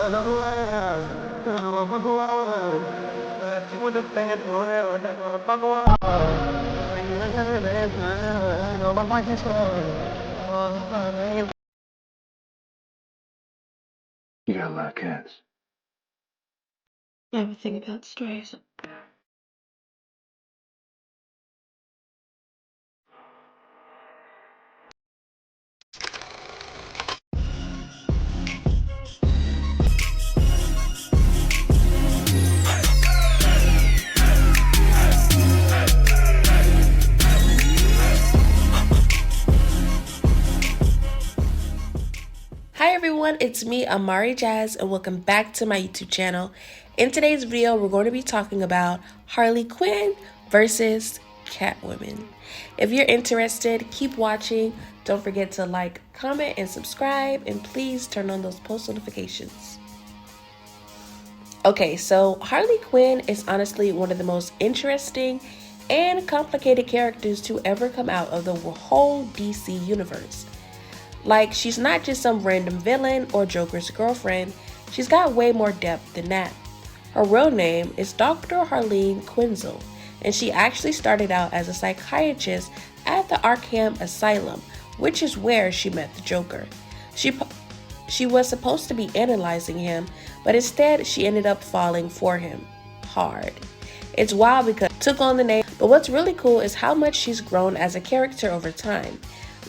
You got a lot of cats. Everything about strays. Hi everyone, it's me, Amari Jasz, and welcome back to my YouTube channel. In today's video, we're going to be talking about Harley Quinn versus Catwoman. If you're interested, keep watching. Don't forget to like, comment, and subscribe, and please turn on those post notifications. Okay, so Harley Quinn is honestly one of the most interesting and complicated characters to ever come out of the whole DC universe. Like, she's not just some random villain or Joker's girlfriend, she's got way more depth than that. Her real name is Dr. Harley Quinn, and she actually started out as a psychiatrist at the Arkham Asylum, which is where she met the Joker. She was supposed to be analyzing him, but instead she ended up falling for him hard. It's wild because she took on the name, but what's really cool is how much she's grown as a character over time.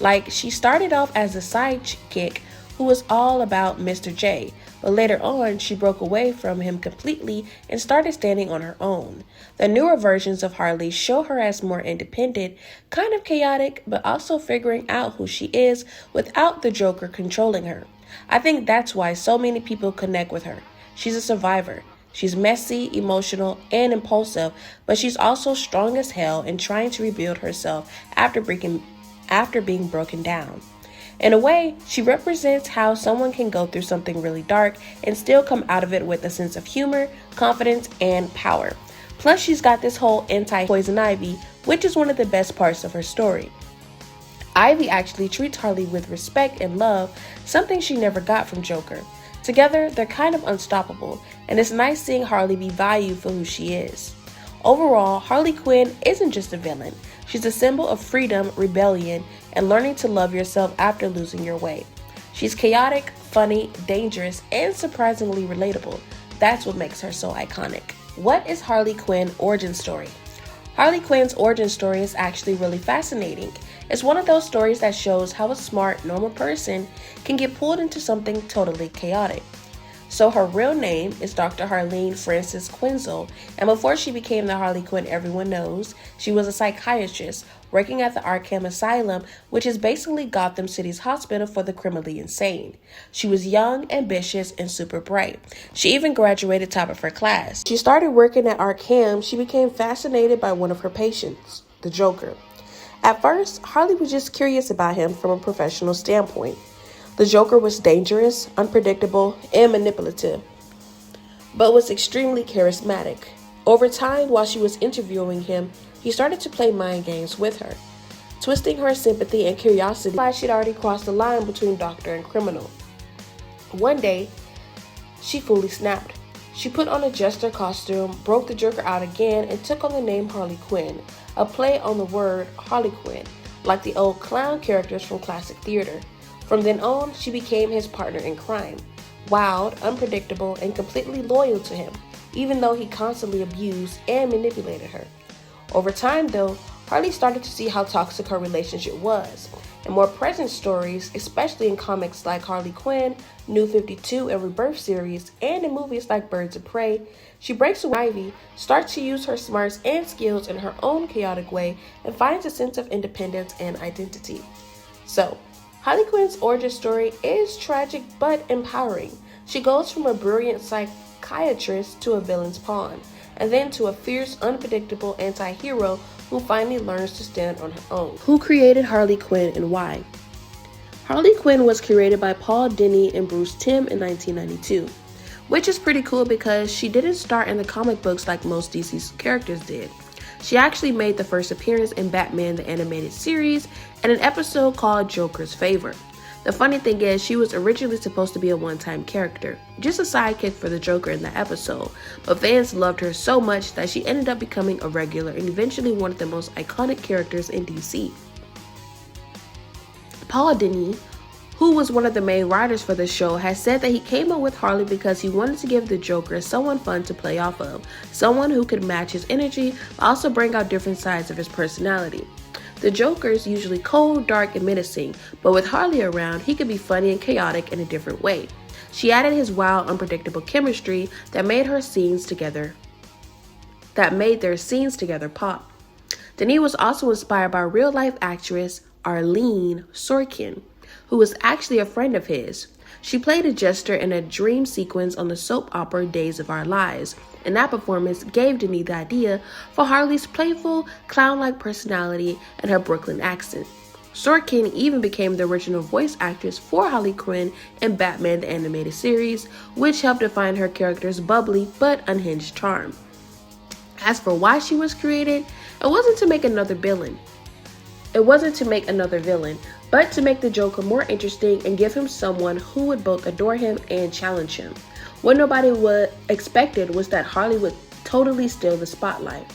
Like, she started off as a sidekick who was all about Mr. J, but later on she broke away from him completely and started standing on her own. The newer versions of Harley show her as more independent, kind of chaotic, but also figuring out who she is without the Joker controlling her. I think that's why so many people connect with her. She's a survivor. She's messy, emotional, and impulsive, but she's also strong as hell and trying to rebuild herself after being broken down. In a way, she represents how someone can go through something really dark and still come out of it with a sense of humor, confidence, and power. Plus, she's got this whole anti-poison ivy, which is one of the best parts of her story. Ivy actually treats Harley with respect and love, something she never got from Joker. Together, they're kind of unstoppable, and it's nice seeing Harley be valued for who she is. Overall, Harley Quinn isn't just a villain. She's a symbol of freedom, rebellion, and learning to love yourself after losing your way. She's chaotic, funny, dangerous, and surprisingly relatable. That's what makes her so iconic. What is Harley Quinn's origin story? Harley Quinn's origin story is actually really fascinating. It's one of those stories that shows how a smart, normal person can get pulled into something totally chaotic. So her real name is Dr. Harleen Frances Quinzel, and before she became the Harley Quinn everyone knows, she was a psychiatrist working at the Arkham Asylum, which is basically Gotham City's hospital for the criminally insane. She was young, ambitious, and super bright. She even graduated top of her class. She started working at Arkham. She became fascinated by one of her patients, the Joker. At first, Harley was just curious about him from a professional standpoint. The Joker was dangerous, unpredictable, and manipulative, but was extremely charismatic. Over time, while she was interviewing him, he started to play mind games with her, twisting her sympathy and curiosity. She'd already crossed the line between doctor and criminal. One day, she fully snapped. She put on a jester costume, broke the Joker out again, and took on the name Harley Quinn, a play on the word Harley Quinn, like the old clown characters from classic theater. From then on, she became his partner in crime, wild, unpredictable, and completely loyal to him, even though he constantly abused and manipulated her. Over time, though, Harley started to see how toxic her relationship was. In more present stories, especially in comics like Harley Quinn, New 52, and Rebirth series, and in movies like Birds of Prey, she breaks away from Ivy, starts to use her smarts and skills in her own chaotic way, and finds a sense of independence and identity. So, Harley Quinn's origin story is tragic but empowering. She goes from a brilliant psychiatrist to a villain's pawn, and then to a fierce, unpredictable anti-hero who finally learns to stand on her own. Who created Harley Quinn and why? Harley Quinn was created by Paul Dini and Bruce Timm in 1992, which is pretty cool because she didn't start in the comic books like most DC's characters did. She actually made the first appearance in Batman the Animated Series in an episode called Joker's Favor. The funny thing is, she was originally supposed to be a one-time character, just a sidekick for the Joker in the episode, but fans loved her so much that she ended up becoming a regular and eventually one of the most iconic characters in DC. Paul Dini, who was one of the main writers for the show, has said that he came up with Harley because he wanted to give the Joker someone fun to play off of, someone who could match his energy, but also bring out different sides of his personality. The Joker is usually cold, dark, and menacing, but with Harley around, he could be funny and chaotic in a different way. She added his wild, unpredictable chemistry that made their scenes together pop. Denis was also inspired by real-life actress Arlene Sorkin, who was actually a friend of his. She played a jester in a dream sequence on the soap opera Days of Our Lives, and that performance gave Denis the idea for Harley's playful, clown-like personality and her Brooklyn accent. Sorkin even became the original voice actress for Harley Quinn in Batman the Animated Series, which helped define her character's bubbly but unhinged charm. As for why she was created, it wasn't to make another villain, but to make the Joker more interesting and give him someone who would both adore him and challenge him. What nobody expected was that Harley would totally steal the spotlight.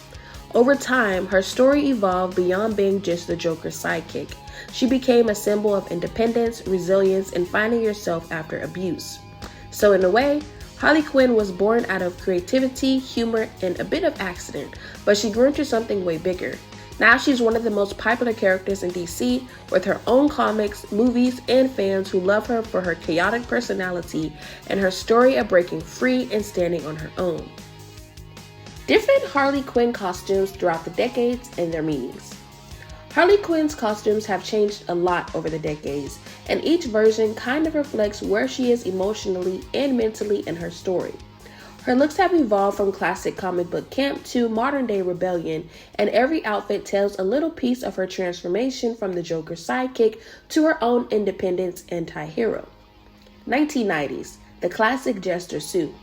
Over time, her story evolved beyond being just the Joker's sidekick. She became a symbol of independence, resilience, and finding yourself after abuse. So in a way, Harley Quinn was born out of creativity, humor, and a bit of accident, but she grew into something way bigger. Now she's one of the most popular characters in DC, with her own comics, movies, and fans who love her for her chaotic personality and her story of breaking free and standing on her own. Different Harley Quinn costumes throughout the decades and their meanings. Harley Quinn's costumes have changed a lot over the decades, and each version kind of reflects where she is emotionally and mentally in her story. Her looks have evolved from classic comic book camp to modern-day rebellion, and every outfit tells a little piece of her transformation from the Joker's sidekick to her own independence anti-hero. 1990s, the classic jester suit.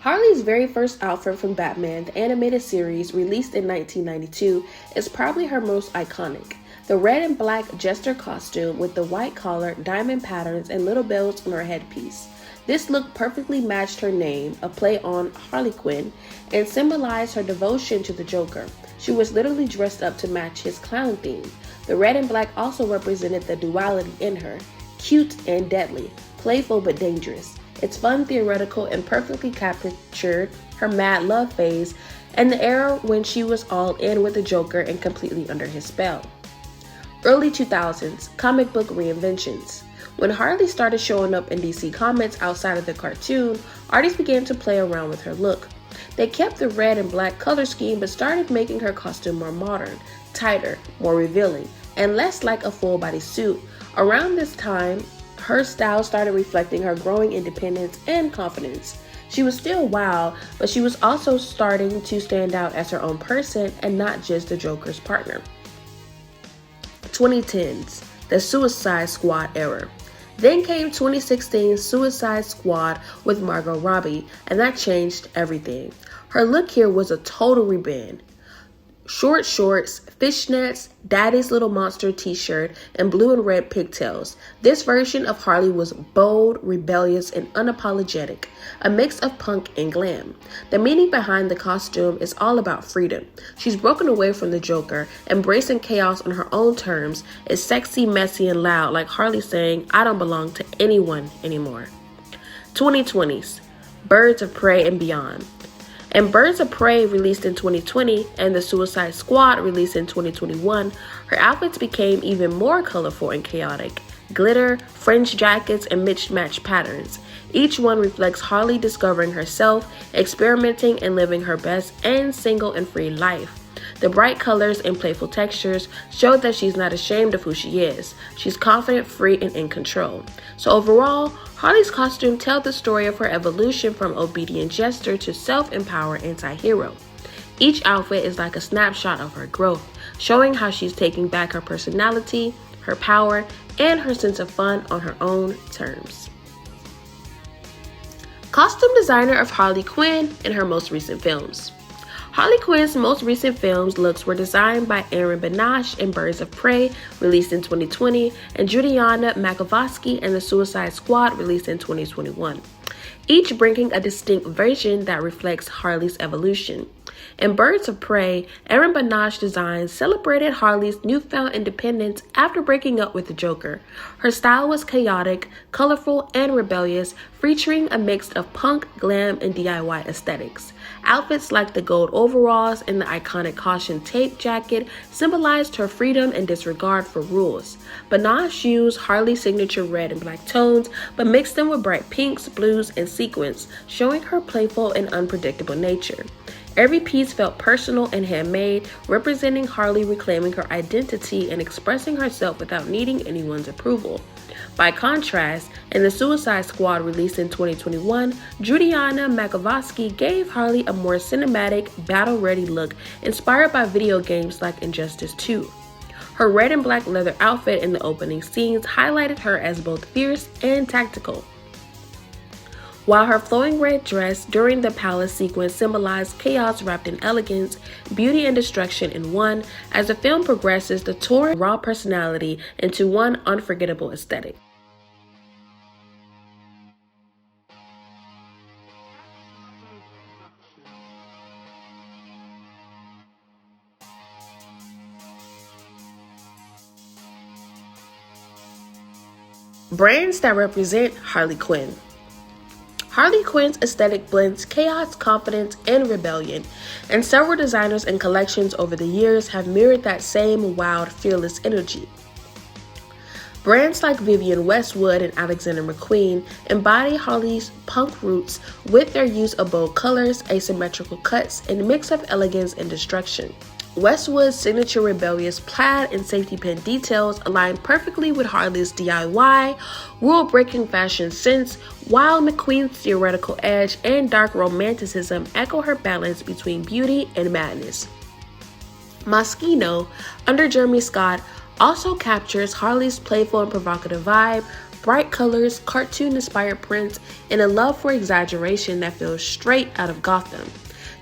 Harley's very first outfit from Batman, the animated series released in 1992, is probably her most iconic. The red and black jester costume with the white collar, diamond patterns, and little bells on her headpiece. This look perfectly matched her name, a play on Harley Quinn, and symbolized her devotion to the Joker. She was literally dressed up to match his clown theme. The red and black also represented the duality in her, cute and deadly, playful but dangerous. It's fun, theoretical, and perfectly captured her mad love phase and the era when she was all in with the Joker and completely under his spell. Early 2000s, comic book reinventions. When Harley started showing up in DC Comics outside of the cartoon, artists began to play around with her look. They kept the red and black color scheme but started making her costume more modern, tighter, more revealing, and less like a full-body suit. Around this time, her style started reflecting her growing independence and confidence. She was still wild, but she was also starting to stand out as her own person and not just the Joker's partner. 2010s, the Suicide Squad era. Then came 2016's Suicide Squad with Margot Robbie, and that changed everything. Her look here was a total reband. Short shorts, fishnets, Daddy's Little Monster t-shirt, and blue and red pigtails. This version of Harley was bold, rebellious, and unapologetic, a mix of punk and glam. The meaning behind the costume is all about freedom. She's broken away from the Joker, embracing chaos on her own terms. It's sexy, messy, and loud, like Harley saying, "I don't belong to anyone anymore." 2020s, Birds of Prey and Beyond. And Birds of Prey released in 2020 and the Suicide Squad released in 2021, her outfits became even more colorful and chaotic. Glitter, fringe jackets, and mismatched patterns. Each one reflects Harley discovering herself, experimenting, and living her best and single and free life. The bright colors and playful textures show that she's not ashamed of who she is. She's confident, free, and in control. So overall, Harley's costume tells the story of her evolution from obedient jester to self-empowered anti-hero. Each outfit is like a snapshot of her growth, showing how she's taking back her personality, her power, and her sense of fun on her own terms. Costume designer of Harley Quinn in her most recent films. Harley Quinn's most recent films looks were designed by Aaron Banash in Birds of Prey, released in 2020, and Juliana Makovsky and The Suicide Squad, released in 2021, each bringing a distinct version that reflects Harley's evolution. In Birds of Prey, Aaron Banash designs celebrated Harley's newfound independence after breaking up with the Joker. Her style was chaotic, colorful, and rebellious, featuring a mix of punk, glam, and DIY aesthetics. Outfits like the gold overalls and the iconic caution tape jacket symbolized her freedom and disregard for rules. Banash used Harley's signature red and black tones, but mixed them with bright pinks, blues, and sequins, showing her playful and unpredictable nature. Every piece felt personal and handmade, representing Harley reclaiming her identity and expressing herself without needing anyone's approval. By contrast, in The Suicide Squad, released in 2021, Juliana Makovsky gave Harley a more cinematic, battle-ready look inspired by video games like Injustice 2. Her red and black leather outfit in the opening scenes highlighted her as both fierce and tactical, while her flowing red dress during the palace sequence symbolized chaos wrapped in elegance, beauty and destruction in one. As the film progresses, the touring raw personality into one unforgettable aesthetic. Brands that represent Harley Quinn. Harley Quinn's aesthetic blends chaos, confidence, and rebellion, and several designers and collections over the years have mirrored that same wild, fearless energy. Brands like Vivienne Westwood and Alexander McQueen embody Harley's punk roots with their use of bold colors, asymmetrical cuts, and a mix of elegance and destruction. Westwood's signature rebellious plaid and safety pin details align perfectly with Harley's DIY, rule-breaking fashion sense, while McQueen's theoretical edge and dark romanticism echo her balance between beauty and madness. Moschino, under Jeremy Scott, also captures Harley's playful and provocative vibe, bright colors, cartoon-inspired prints, and a love for exaggeration that feels straight out of Gotham.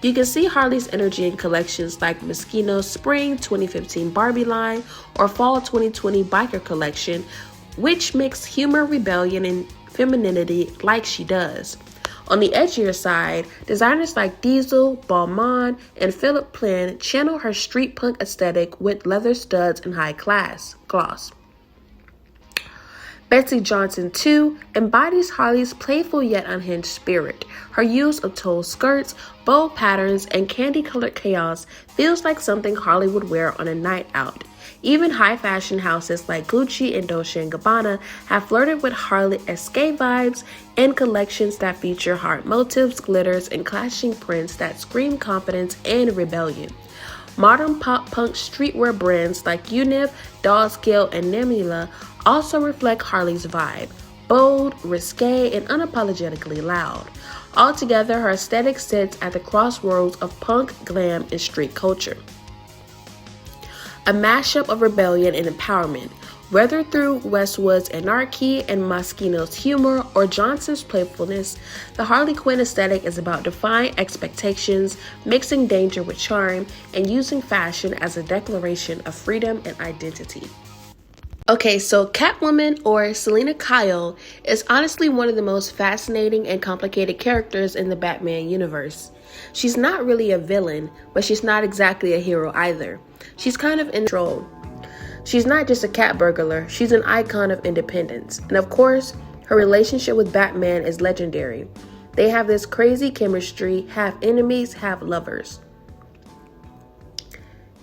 You can see Harley's energy in collections like Moschino's Spring 2015 Barbie line or Fall 2020 Biker collection, which mix humor, rebellion, and femininity like she does. On the edgier side, designers like Diesel, Balmain, and Philip Plain channel her street punk aesthetic with leather studs and high gloss. Betsy Johnson, too, embodies Harley's playful yet unhinged spirit. Her use of tulle skirts, bold patterns, and candy-colored chaos feels like something Harley would wear on a night out. Even high-fashion houses like Gucci and Dolce & Gabbana have flirted with Harley escape vibes and collections that feature hard motifs, glitters, and clashing prints that scream confidence and rebellion. Modern pop-punk streetwear brands like Univ, Dollscale, and Nemula also reflect Harley's vibe, bold, risque, and unapologetically loud. Altogether, her aesthetic sits at the crossroads of punk, glam, and street culture. A mashup of rebellion and empowerment, whether through Westwood's anarchy and Moschino's humor or Johnson's playfulness, the Harley Quinn aesthetic is about defying expectations, mixing danger with charm, and using fashion as a declaration of freedom and identity. Okay, so Catwoman, or Selina Kyle, is honestly one of the most fascinating and complicated characters in the Batman universe. She's not really a villain, but she's not exactly a hero either. She's kind of in control. She's not just a cat burglar, she's an icon of independence. And of course, her relationship with Batman is legendary. They have this crazy chemistry, half enemies, half lovers.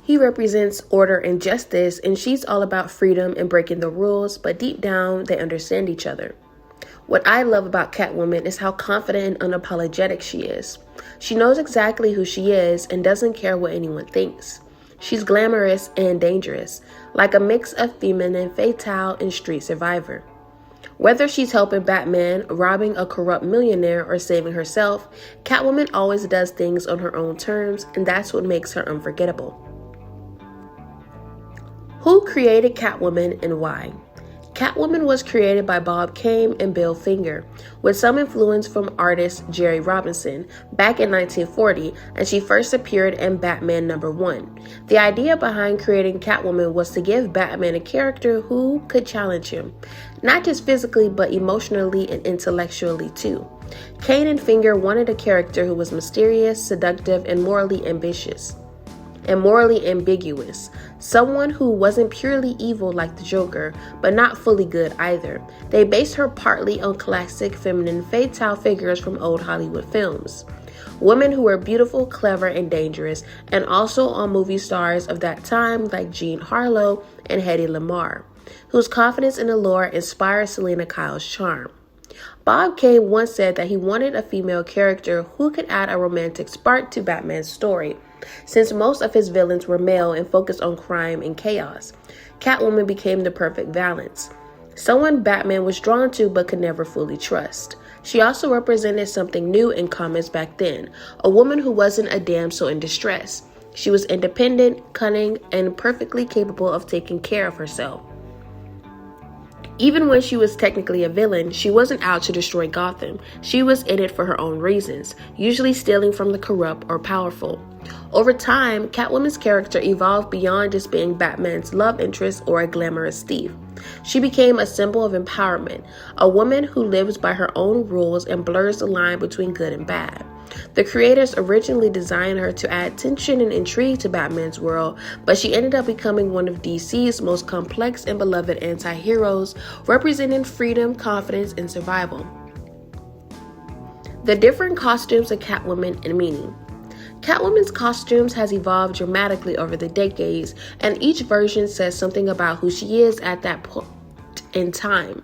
He represents order and justice, and she's all about freedom and breaking the rules, but deep down, they understand each other. What I love about Catwoman is how confident and unapologetic she is. She knows exactly who she is and doesn't care what anyone thinks. She's glamorous and dangerous, like a mix of feminine fatale and street survivor. Whether she's helping Batman, robbing a corrupt millionaire, or saving herself, Catwoman always does things on her own terms, and that's what makes her unforgettable. Who created Catwoman and why? Catwoman was created by Bob Kane and Bill Finger, with some influence from artist Jerry Robinson, back in 1940, and she first appeared in Batman #1. The idea behind creating Catwoman was to give Batman a character who could challenge him, not just physically but emotionally and intellectually too. Kane and Finger wanted a character who was mysterious, seductive, and morally ambiguous. Someone who wasn't purely evil like the Joker, but not fully good either. They based her partly on classic feminine fatale figures from old Hollywood films. Women who were beautiful, clever, and dangerous, and also on movie stars of that time like Jean Harlow and Hedy Lamarr, whose confidence and allure inspired Selina Kyle's charm. Bob Kane once said that he wanted a female character who could add a romantic spark to Batman's story, since most of his villains were male and focused on crime and chaos. Catwoman became the perfect balance, someone Batman was drawn to but could never fully trust. She also represented something new in comics back then, a woman who wasn't a damsel in distress. She was independent, cunning, and perfectly capable of taking care of herself. Even when she was technically a villain, she wasn't out to destroy Gotham. She was in it for her own reasons, usually stealing from the corrupt or powerful. Over time, Catwoman's character evolved beyond just being Batman's love interest or a glamorous thief. She became a symbol of empowerment, a woman who lives by her own rules and blurs the line between good and bad. The creators originally designed her to add tension and intrigue to Batman's world, but she ended up becoming one of DC's most complex and beloved anti-heroes, representing freedom, confidence, and survival. The different costumes of Catwoman and meaning. Catwoman's costumes has evolved dramatically over the decades, and each version says something about who she is at that point in time.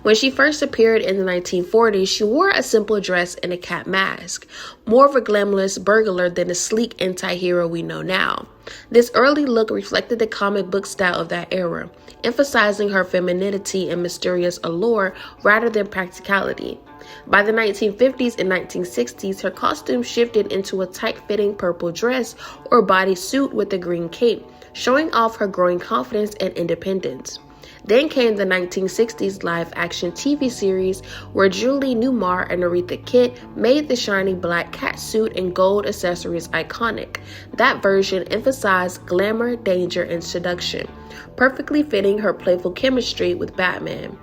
When she first appeared in the 1940s, she wore a simple dress and a cat mask, more of a glamorous burglar than the sleek anti-hero we know now. This early look reflected the comic book style of that era, emphasizing her femininity and mysterious allure rather than practicality. By the 1950s and 1960s, her costume shifted into a tight-fitting purple dress or bodysuit with a green cape, showing off her growing confidence and independence. Then came the 1960s live-action TV series where Julie Newmar and Aretha Kitt made the shiny black catsuit and gold accessories iconic. That version emphasized glamour, danger, and seduction, perfectly fitting her playful chemistry with Batman.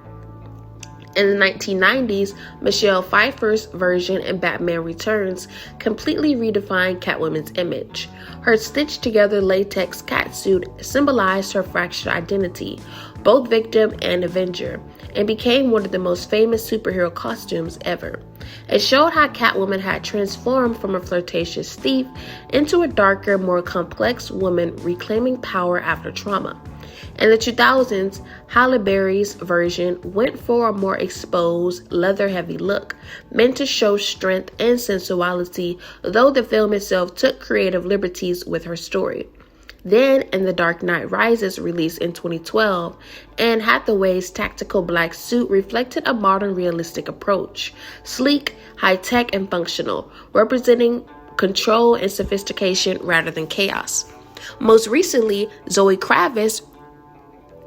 In the 1990s, Michelle Pfeiffer's version in Batman Returns completely redefined Catwoman's image. Her stitched-together latex catsuit symbolized her fractured identity, both victim and avenger, and became one of the most famous superhero costumes ever. It showed how Catwoman had transformed from a flirtatious thief into a darker, more complex woman reclaiming power after trauma. In the 2000s, Halle Berry's version went for a more exposed, leather-heavy look, meant to show strength and sensuality, though the film itself took creative liberties with her story. Then, in The Dark Knight Rises, released in 2012, Anne Hathaway's tactical black suit reflected a modern realistic approach, sleek, high-tech, and functional, representing control and sophistication rather than chaos. Most recently, Zoe Kravitz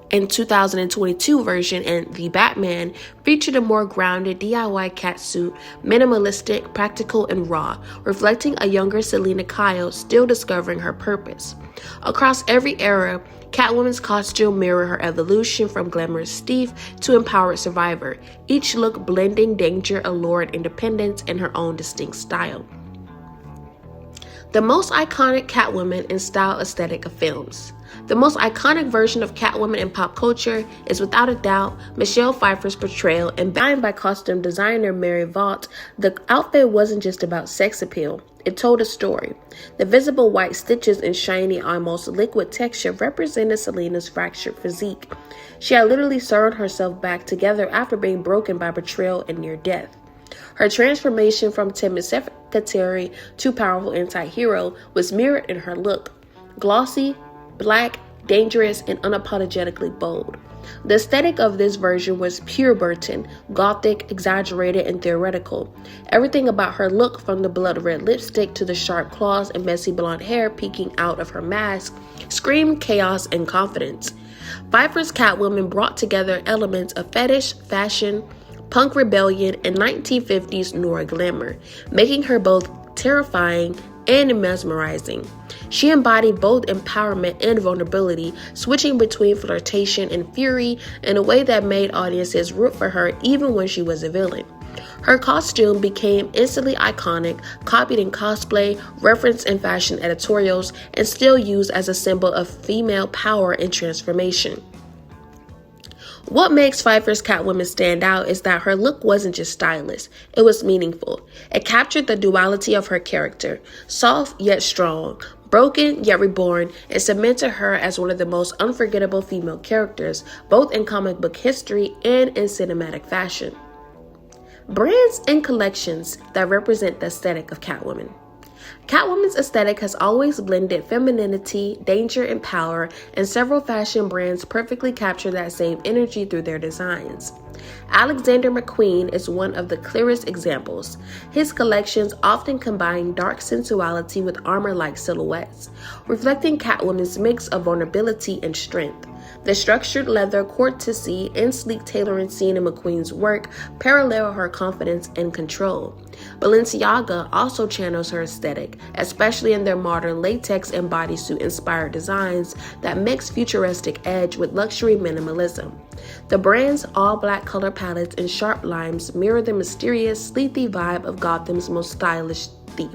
in 2022 version and The Batman featured a more grounded DIY catsuit, minimalistic, practical, and raw, reflecting a younger Selina Kyle still discovering her purpose. Across every era, Catwoman's costume mirrored her evolution from glamorous thief to empowered survivor, each look blending danger, allure, and independence in her own distinct style. The most iconic Catwoman and style aesthetic of films. The most iconic version of Catwoman in pop culture is without a doubt Michelle Pfeiffer's portrayal, and designed by costume designer Mary Vaught. The outfit wasn't just about sex appeal, it told a story. The visible white stitches and shiny, almost liquid texture represented Selina's fractured physique. She had literally sewn herself back together after being broken by betrayal and near death. Her transformation from timid secretary to powerful anti-hero was mirrored in her look. Glossy, black, dangerous, and unapologetically bold. The aesthetic of this version was pure Burton, gothic, exaggerated, and theoretical. Everything about her look, from the blood red lipstick to the sharp claws and messy blonde hair peeking out of her mask, screamed chaos and confidence. Pfeiffer's Catwoman brought together elements of fetish, fashion, punk rebellion, and 1950s noir glamour, making her both terrifying and mesmerizing. She embodied both empowerment and vulnerability, switching between flirtation and fury in a way that made audiences root for her even when she was a villain. Her costume became instantly iconic, copied in cosplay, referenced in fashion editorials, and still used as a symbol of female power and transformation. What makes Pfeiffer's Catwoman stand out is that her look wasn't just stylish, it was meaningful. It captured the duality of her character, soft yet strong, broken yet reborn, and cemented her as one of the most unforgettable female characters, both in comic book history and in cinematic fashion. Brands and collections that represent the aesthetic of Catwoman. Catwoman's aesthetic has always blended femininity, danger, and power, and several fashion brands perfectly capture that same energy through their designs. Alexander McQueen is one of the clearest examples. His collections often combine dark sensuality with armor-like silhouettes, reflecting Catwoman's mix of vulnerability and strength. The structured leather courtesy and sleek tailoring seen in McQueen's work parallel her confidence and control. Balenciaga also channels her aesthetic, especially in their modern latex and bodysuit-inspired designs that mix futuristic edge with luxury minimalism. The brand's all-black color palettes and sharp lines mirror the mysterious, sleepy vibe of Gotham's most stylish thief.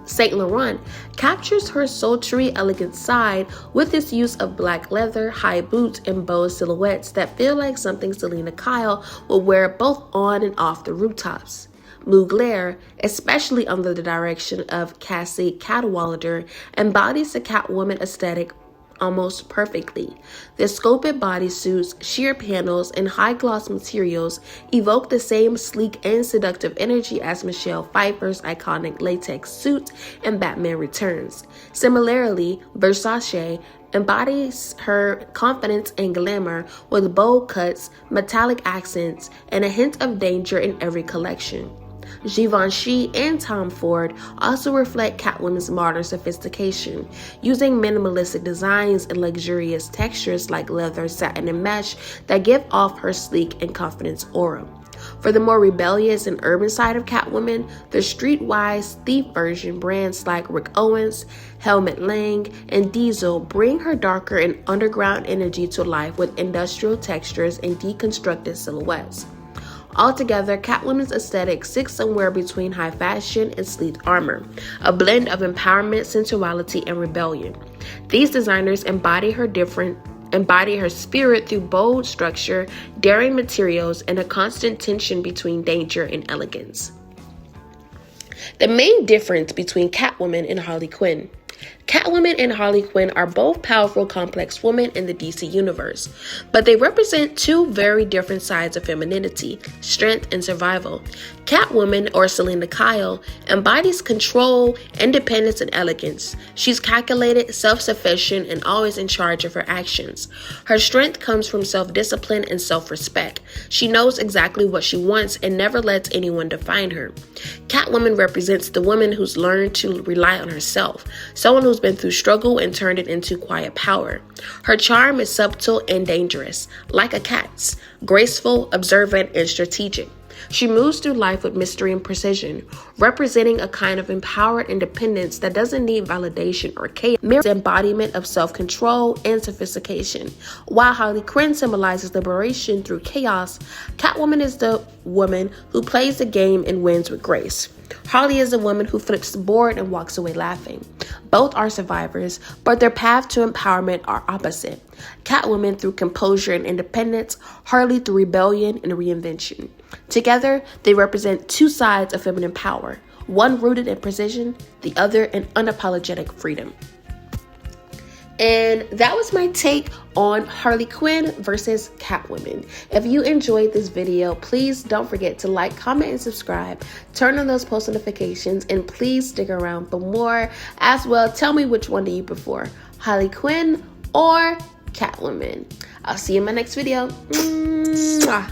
Saint Laurent captures her sultry, elegant side with its use of black leather, high boots, and bold silhouettes that feel like something Selena Kyle would wear both on and off the rooftops. Mugler, especially under the direction of Cassie Cadwallader, embodies the Catwoman aesthetic almost perfectly. The sculpted bodysuits, sheer panels, and high-gloss materials evoke the same sleek and seductive energy as Michelle Pfeiffer's iconic latex suit in Batman Returns. Similarly, Versace embodies her confidence and glamour with bold cuts, metallic accents, and a hint of danger in every collection. Givenchy and Tom Ford also reflect Catwoman's modern sophistication, using minimalistic designs and luxurious textures like leather, satin, and mesh that give off her sleek and confident aura. For the more rebellious and urban side of Catwoman, the streetwise thief version brands like Rick Owens, Helmut Lang, and Diesel bring her darker and underground energy to life with industrial textures and deconstructed silhouettes. Altogether, Catwoman's aesthetic sits somewhere between high fashion and sleek armor, a blend of empowerment, sensuality, and rebellion. These designers embody her spirit through bold structure, daring materials, and a constant tension between danger and elegance. The main difference between Catwoman and Harley Quinn. Catwoman and Harley Quinn are both powerful, complex women in the DC universe, but they represent two very different sides of femininity, strength, and survival. Catwoman, or Selena Kyle, embodies control, independence, and elegance. She's calculated, self-sufficient, and always in charge of her actions. Her strength comes from self-discipline and self-respect. She knows exactly what she wants and never lets anyone define her. Catwoman represents the woman who's learned to rely on herself, someone who's been through struggle and turned it into quiet power. Her charm is subtle and dangerous, like a cat's, graceful, observant, and strategic. She moves through life with mystery and precision, representing a kind of empowered independence that doesn't need validation or chaos, mere embodiment of self-control and sophistication. While Harley Quinn symbolizes liberation through chaos, Catwoman is the woman who plays the game and wins with grace. Harley is a woman who flips the board and walks away laughing. Both are survivors, but their path to empowerment are opposite. Catwoman through composure and independence, Harley through rebellion and reinvention. Together, they represent two sides of feminine power, one rooted in precision, the other in unapologetic freedom. And that was my take on Harley Quinn versus Catwoman. If you enjoyed this video, please don't forget to like, comment, and subscribe. Turn on those post notifications, and please stick around for more. As well, tell me which one do you prefer, Harley Quinn or Catwoman. I'll see you in my next video. Mwah.